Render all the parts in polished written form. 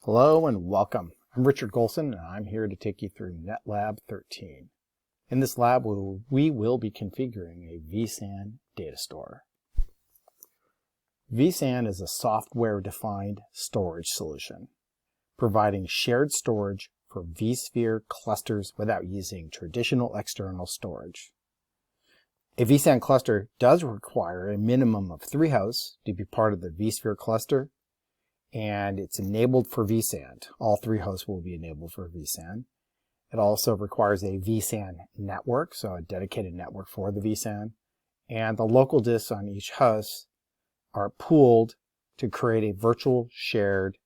Hello and welcome. I'm Richard Golson and I'm here to take you through NetLab 13. In this lab we will be configuring a vSAN Datastore. vSAN is a software-defined storage solution, providing shared storage for vSphere clusters without using traditional external storage. A vSAN cluster does require a minimum of 3 hosts to be part of the vSphere cluster, and it's enabled for vSAN. All 3 hosts will be enabled for vSAN. It also requires a vSAN network, so a dedicated network for the vSAN, and the local disks on each host are pooled to create a virtual shared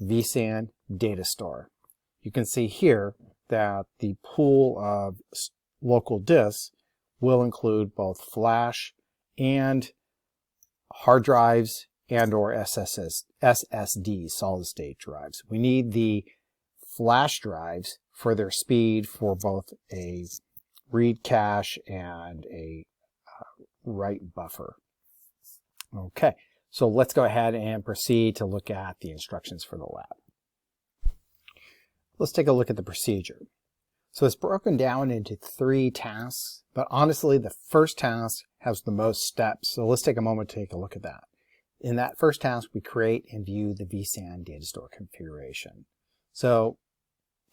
vSAN Datastore. You can see here that the pool of local disks will include both flash and hard drives and or SSD, solid state drives. We need the flash drives for their speed for both a read cache and a write buffer. Okay, so let's go ahead and proceed to look at the instructions for the lab. Let's take a look at the procedure. So it's broken down into 3 tasks, but honestly the first task has the most steps, so let's take a moment to take a look at that. In that first task, we create and view the vSAN Datastore configuration. So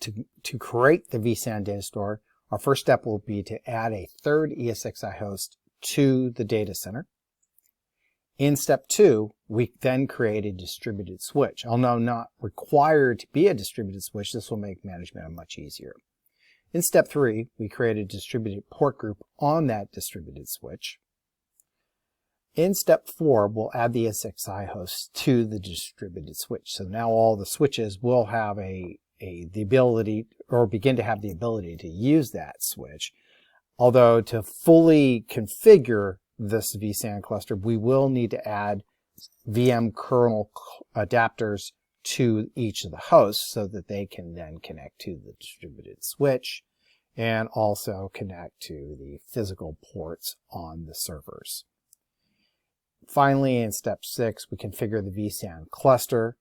to create the vSAN Datastore, our first step will be to add a third ESXi host to the data center. In step 2, we then create a distributed switch. Although not required to be a distributed switch, this will make management much easier. In step 3, we create a distributed port group on that distributed switch. In step 4, we'll add the ESXi host to the distributed switch. So now all the switches will have the ability, or begin to have the ability to use that switch. Although to fully configure this vSAN cluster, we will need to add VM kernel adapters to each of the hosts so that they can then connect to the distributed switch and also connect to the physical ports on the servers. Finally, in step 6, we configure the vSAN cluster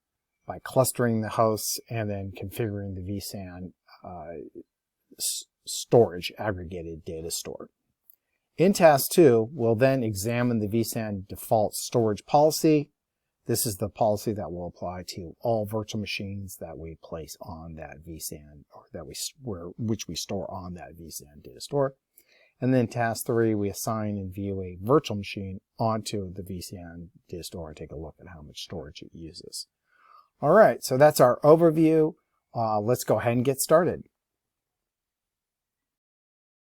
by clustering the hosts and then configuring the vSAN storage aggregated data store. In task 2, we'll then examine the vSAN default storage policy. This is the policy that will apply to all virtual machines that we place on that vSAN, or which we store on that vSAN data store. And then task 3, we assign and view a virtual machine onto the vSAN Datastore and take a look at how much storage it uses. All right, so that's our overview. Let's go ahead and get started.